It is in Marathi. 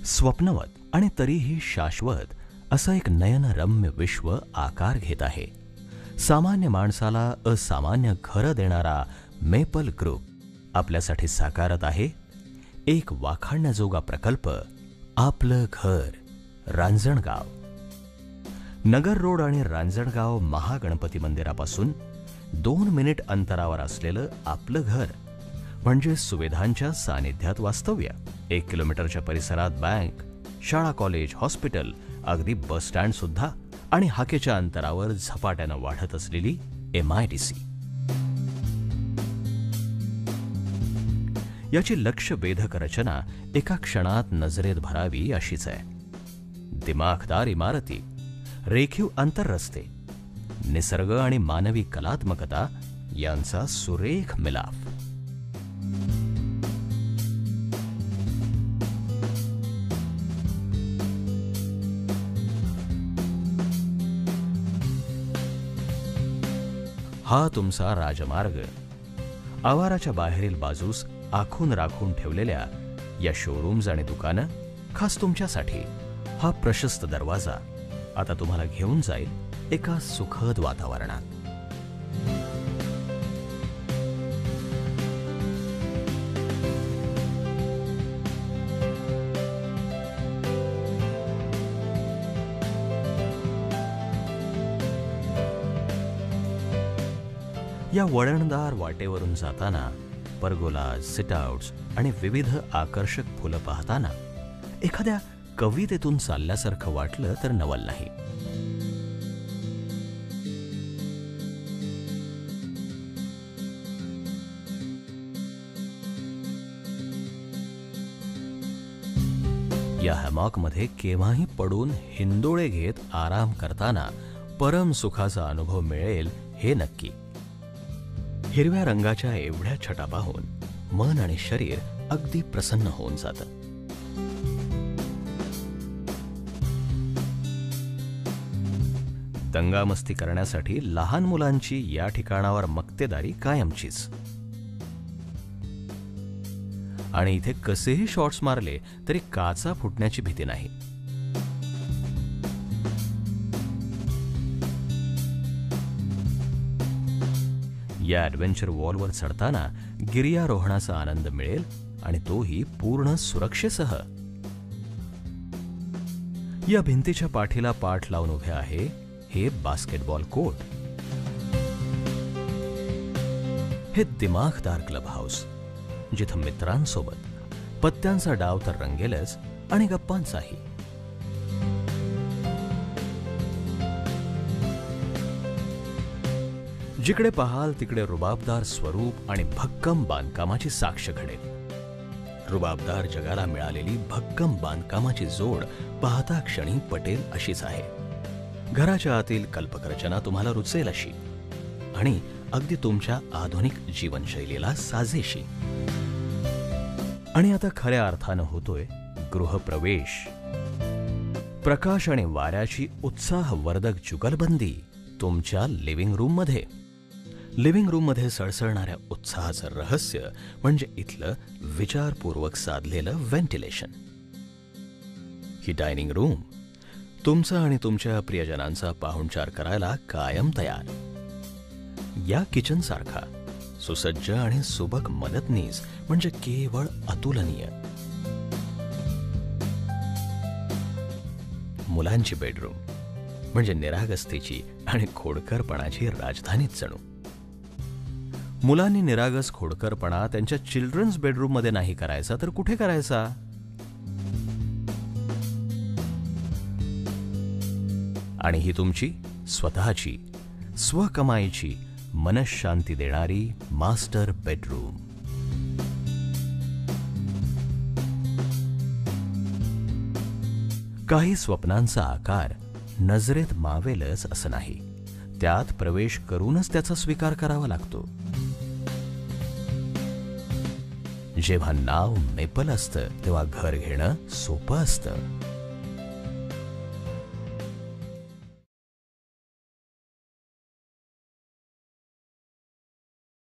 स्वप्नवत आणि तरीही शाश्वत असं एक नयनरम्य विश्व आकार घेत आहे. सामान्य माणसाला असामान्य घरं देणारा मेपल ग्रुप आपल्यासाठी साकारत आहे एक वाखाणण्याजोगा प्रकल्प, आपलं घर, रांजणगाव. नगर रोड आणि रांजणगाव महागणपती मंदिरापासून 2 मिनिट अंतरावर असलेलं आपलं घर म्हणजे सुविधांच्या सानिध्यात वास्तव्य. 1 किलोमीटरच्या परिसरात बँक, शाळा, कॉलेज, हॉस्पिटल, अगदी बस स्टँड सुद्धा आणि हाकेच्या अंतरावर झपाट्यानं वाढत असलेली MIDC. याची लक्षवेधक रचना एका क्षणात नजरेत भरावी अशीच आहे. दिमाखदार इमारती, रेखीव आंतररस्ते, निसर्ग आणि मानवी कलात्मकता यांचा सुरेख मिलाफ. हा तुमचा राजमार्ग. आवाराच्या बाहेरील बाजूस आखून राखून ठेवलेल्या या शोरूम्स आणि दुकानं, खास तुमच्यासाठी हा प्रशस्त दरवाजा आता तुम्हाला घेऊन जाईल एका सुखद वातावरणात. या वळणदार वाटेवरून जाताना परगोला, सिटआउट्स आणि विविध आकर्षक फुलं पाहताना एखाद्या कवितेतून चालल्यासारखं वाटलं तर नवल नाही. या हॅमॉकमध्ये केव्हाही पडून हिंदोळे घेत आराम करताना परम सुखाचा अनुभव मिळेल हे नक्की. हिरव्या रंगाच्या एवढ्या छटा पाहून मन आणि शरीर अगदी प्रसन्न होऊन जातं. दंगामस्ती करण्यासाठी लहान मुलांची या ठिकाणावर मक्तेदारी कायमचीच. आणि इथे कसेही शॉट्स मारले तरी काचा फुटण्याची भीती नाही. या ॲडव्हेंचर वॉलवर चढताना गिर्यारोहणाचा आनंद मिळेल आणि तोही पूर्ण सुरक्षेसह. या भिंतीच्या पाठीला पाठ लावून उभे आहे हे बास्केटबॉल कोर्ट. हे दिमाखदार क्लब हाऊस, जिथं मित्रांसोबत पत्त्यांचा डाव तर रंगेलच आणि गप्पांचाही. जिकडे पाहाल तिकडे रुबाबदार स्वरूप आणि भक्कम बांधकामाची साक्ष घडेल. रुबाबदार जगाला मिळालेली भक्कम बांधकामाची जोड पाहता क्षणी पटेल अशीच आहे. घराच्या आतील कल्पकरचना तुम्हाला रुचेल अशी आणि अगदी तुमच्या आधुनिक जीवनशैलीला साजेशी. आणि आता खऱ्या अर्थानं होतोय गृहप्रवेश. प्रकाश आणि वाऱ्याची उत्साहवर्धक जुगलबंदी तुमच्या लिव्हिंग रूममध्ये. लिव्हिंग रूममध्ये सळसळणाऱ्या उत्साहाचं रहस्य म्हणजे इथलं विचारपूर्वक साधलेलं व्हेंटिलेशन. ही डायनिंग रूम तुमचा आणि तुमच्या प्रियजनांचा पाहुणचार करायला कायम तयार. या किचन सारखा सुसज्ज आणि सुबक मदतनीस म्हणजे केवळ अतुलनीय. मुलांची बेडरूम म्हणजे निरागसतेची आणि खोडकरपणाची राजधानीच जणू. मुलांनी निरागस खोडकरपणा त्यांच्या चिल्ड्रन्स बेडरूम मध्ये नाही करायचा तर कुठे करायचा? आणि ही तुमची स्वतःची स्वकमाईची मनःशांती देणारी मास्टर बेडरूम. काही स्वप्नांचा आकार नजरेत मावेलच असं नाही, त्यात प्रवेश करूनच त्याचा स्वीकार करावा लागतो. जेव्हा नाव मेपल असतं तेव्हा घर घेणं सोपं असतं.